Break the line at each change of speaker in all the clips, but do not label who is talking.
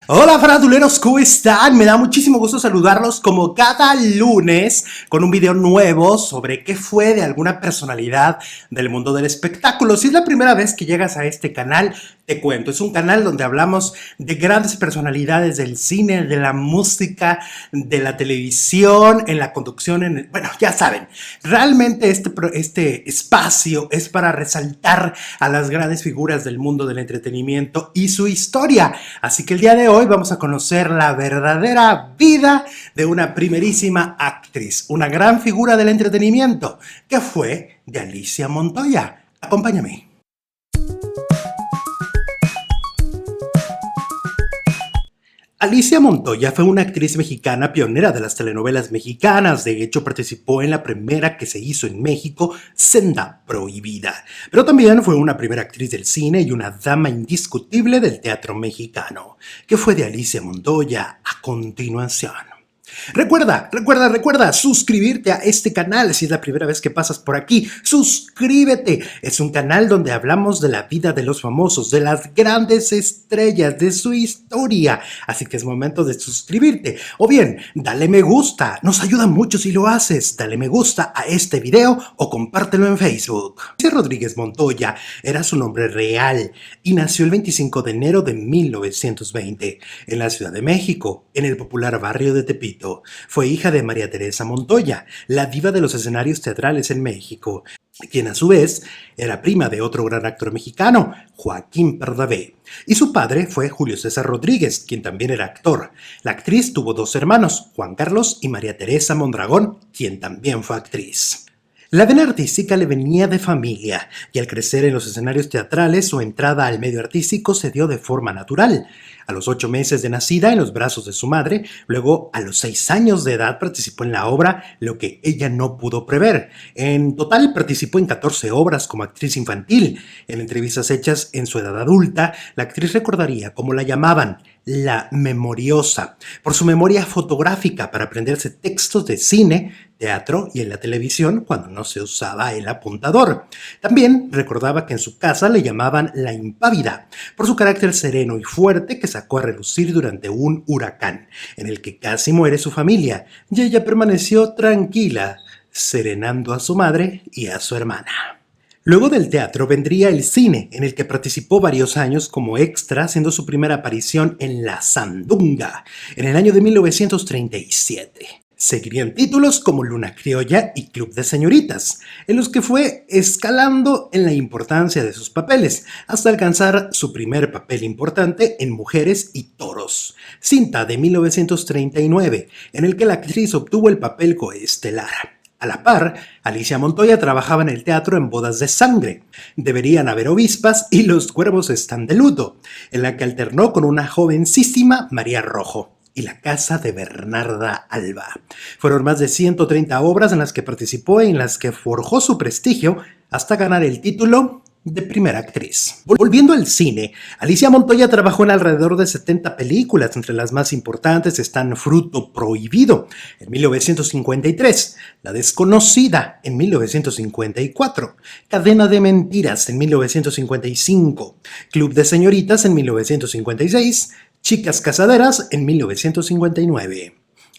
Hola faraduleros, ¿cómo están? Me da muchísimo gusto saludarlos como cada lunes con un video nuevo sobre qué fue de alguna personalidad del mundo del espectáculo. Si es la primera vez que llegas a este canal, te cuento, es un canal donde hablamos de grandes personalidades del cine, de la música, de la televisión, en la conducción, bueno, ya saben, realmente este espacio es para resaltar a las grandes figuras del mundo del entretenimiento y su historia. Así que el día de hoy vamos a conocer la verdadera vida de una primerísima actriz, una gran figura del entretenimiento, que fue de Alicia Montoya. Acompáñame. Alicia Montoya fue una actriz mexicana pionera de las telenovelas mexicanas. De hecho, participó en la primera que se hizo en México, Senda Prohibida. Pero también fue una primera actriz del cine y una dama indiscutible del teatro mexicano. ¿Qué fue de Alicia Montoya a continuación? Recuerda suscribirte a este canal si es la primera vez que pasas por aquí. Suscríbete. Es un canal donde hablamos de la vida de los famosos, de las grandes estrellas, de su historia. Así que es momento de suscribirte. O bien, dale me gusta. Nos ayuda mucho si lo haces. Dale me gusta a este video o compártelo en Facebook. Alicia Rodríguez Montoya era su nombre real y nació el 25 de enero de 1920 en la Ciudad de México, en el popular barrio de Tepito. Fue hija de María Teresa Montoya, la diva de los escenarios teatrales en México, quien a su vez era prima de otro gran actor mexicano, Joaquín Pardavé. Y su padre fue Julio César Rodríguez, quien también era actor. La actriz tuvo dos hermanos, Juan Carlos y María Teresa Mondragón, quien también fue actriz. La vena artística le venía de familia, y al crecer en los escenarios teatrales, su entrada al medio artístico se dio de forma natural. A los 8 meses de nacida en los brazos de su madre, luego a los 6 años de edad participó en la obra Lo que ella no pudo prever. En total participó en 14 obras como actriz infantil. En entrevistas hechas en su edad adulta, la actriz recordaría cómo la llamaban la memoriosa, por su memoria fotográfica para aprenderse textos de cine, teatro y en la televisión cuando no se usaba el apuntador. También recordaba que en su casa le llamaban la impávida, por su carácter sereno y fuerte que sacó a relucir durante un huracán, en el que casi muere su familia, y ella permaneció tranquila, serenando a su madre y a su hermana. Luego del teatro vendría el cine, en el que participó varios años como extra, haciendo su primera aparición en La Sandunga, en el año de 1937. Seguirían títulos como Luna Criolla y Club de Señoritas, en los que fue escalando en la importancia de sus papeles, hasta alcanzar su primer papel importante en Mujeres y Toros, cinta de 1939, en el que la actriz obtuvo el papel coestelar. A la par, Alicia Montoya trabajaba en el teatro en Bodas de Sangre, Deberían haber ovispas y Los cuervos están de luto, en la que alternó con una jovencísima María Rojo, y La casa de Bernarda Alba. Fueron más de 130 obras en las que participó y en las que forjó su prestigio hasta ganar el título de primera actriz. Volviendo al cine, Alicia Montoya trabajó en alrededor de 70 películas. Entre las más importantes están Fruto Prohibido en 1953, La Desconocida en 1954, Cadena de Mentiras en 1955, Club de Señoritas en 1956, Chicas Casaderas en 1959.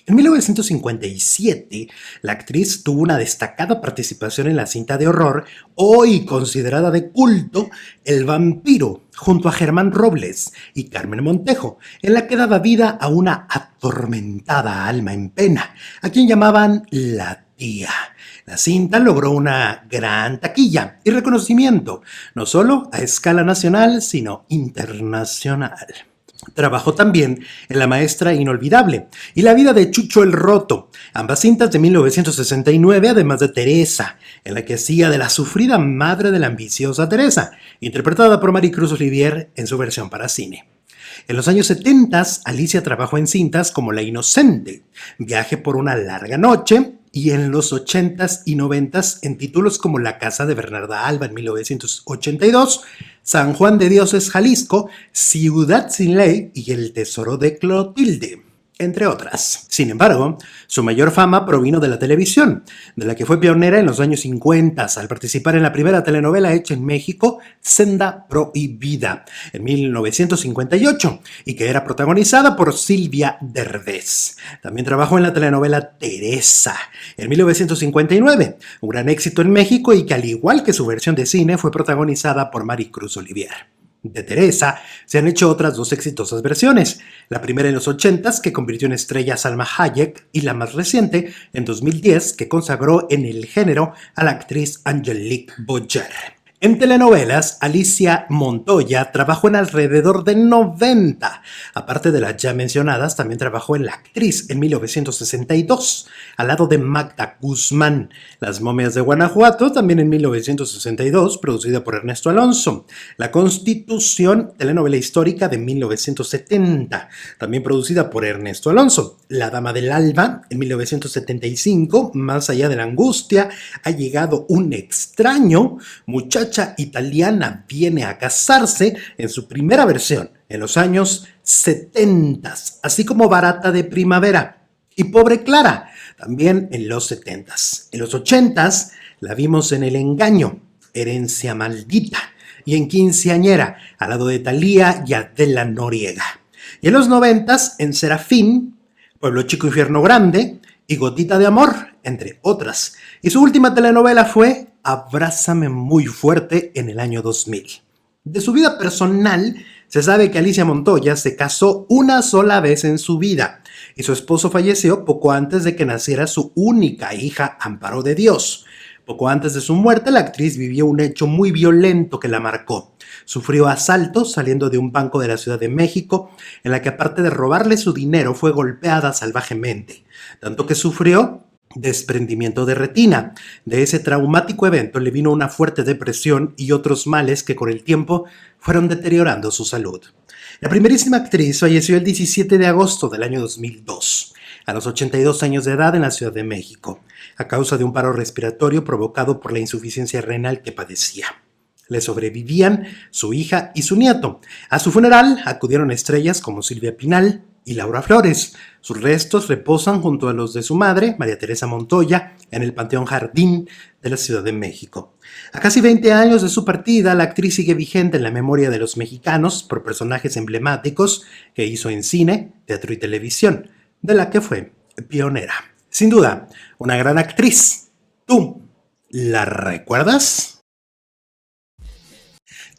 En 1957, la actriz tuvo una destacada participación en la cinta de horror, hoy considerada de culto, El vampiro, junto a Germán Robles y Carmen Montejo, en la que daba vida a una atormentada alma en pena, a quien llamaban la tía. La cinta logró una gran taquilla y reconocimiento, no solo a escala nacional, sino internacional. Trabajó también en La maestra inolvidable y La vida de Chucho el Roto, ambas cintas de 1969, además de Teresa, en la que hacía de la sufrida madre de la ambiciosa Teresa, interpretada por Maricruz Olivier en su versión para cine. En los años 70, Alicia trabajó en cintas como La inocente, Viaje por una larga noche, y en los 80s y 90s en títulos como La casa de Bernarda Alba en 1982, San Juan de Dios es Jalisco, Ciudad sin ley y El tesoro de Clotilde. entre otras. Sin embargo, su mayor fama provino de la televisión, de la que fue pionera en los años 50 al participar en la primera telenovela hecha en México, Senda Prohibida, en 1958, y que era protagonizada por Silvia Derbez. También trabajó en la telenovela Teresa, en 1959, un gran éxito en México y que, al igual que su versión de cine, fue protagonizada por Maricruz Olivier. De Teresa se han hecho otras dos exitosas versiones, la primera en los 80s que convirtió en estrella a Salma Hayek y la más reciente en 2010 que consagró en el género a la actriz Angelique Boyer. En telenovelas, Alicia Montoya trabajó en alrededor de 90. Aparte de las ya mencionadas, también trabajó en La Actriz en 1962, al lado de Magda Guzmán. Las momias de Guanajuato, también en 1962, producida por Ernesto Alonso. La Constitución, telenovela histórica de 1970, también producida por Ernesto Alonso. La Dama del Alba, en 1975, Más allá de la angustia, ha llegado un extraño, muchacha italiana viene a casarse, en su primera versión, en los años 70, así como Barata de primavera y Pobre Clara, también en los 70. En los 80 la vimos en El engaño, Herencia maldita, y en Quinceañera, al lado de Thalía y Adela Noriega. Y en los 90 en Serafín, Pueblo Chico Infierno Grande y Gotita de Amor, entre otras. Y su última telenovela fue Abrázame muy fuerte en el año 2000. De su vida personal, se sabe que Alicia Montoya se casó una sola vez en su vida y su esposo falleció poco antes de que naciera su única hija, Amparo de Dios. Poco antes de su muerte, la actriz vivió un hecho muy violento que la marcó. Sufrió asaltos saliendo de un banco de la Ciudad de México, en la que aparte de robarle su dinero, fue golpeada salvajemente, tanto que sufrió desprendimiento de retina. De ese traumático evento le vino una fuerte depresión y otros males que con el tiempo fueron deteriorando su salud. La primerísima actriz falleció el 17 de agosto del año 2002, a los 82 años de edad en la Ciudad de México, a causa de un paro respiratorio provocado por la insuficiencia renal que padecía. Le sobrevivían su hija y su nieto. A su funeral acudieron estrellas como Silvia Pinal y Laura Flores. Sus restos reposan junto a los de su madre, María Teresa Montoya, en el Panteón Jardín de la Ciudad de México. A casi 20 años de su partida, la actriz sigue vigente en la memoria de los mexicanos por personajes emblemáticos que hizo en cine, teatro y televisión, de la que fue pionera. Sin duda, una gran actriz. ¿Tú la recuerdas?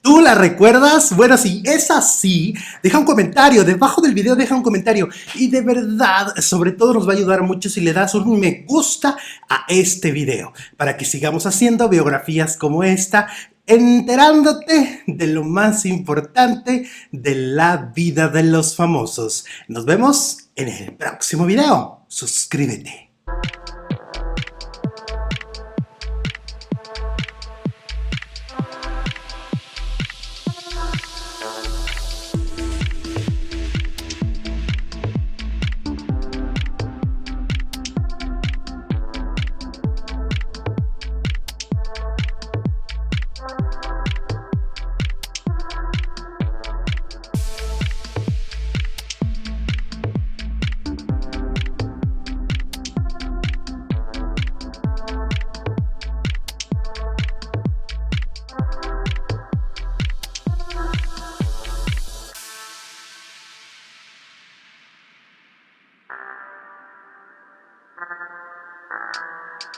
¿Tú la recuerdas? Bueno, si es así, deja un comentario, debajo del video deja un comentario y de verdad, sobre todo nos va a ayudar mucho si le das un me gusta a este video para que sigamos haciendo biografías como esta, enterándote de lo más importante de la vida de los famosos. Nos vemos en el próximo video. Suscríbete.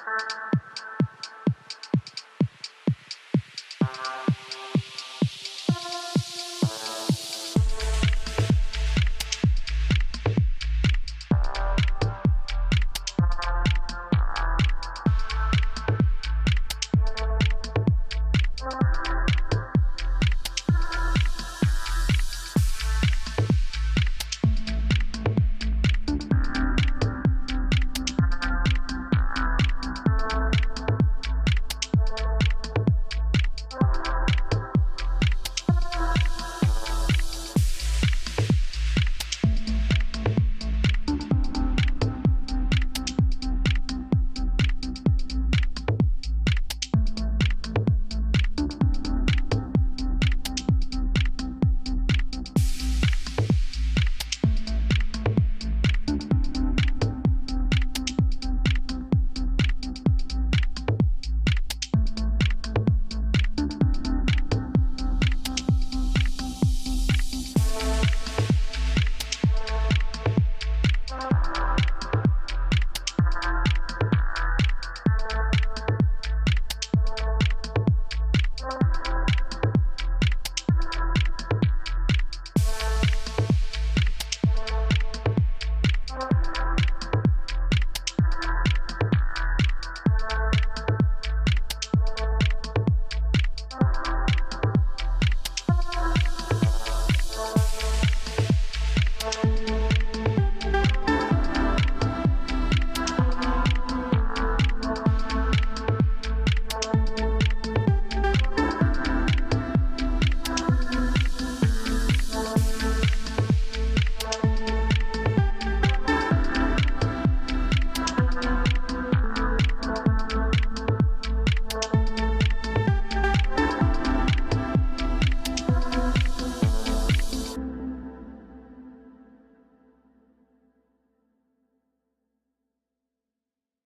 Thank you.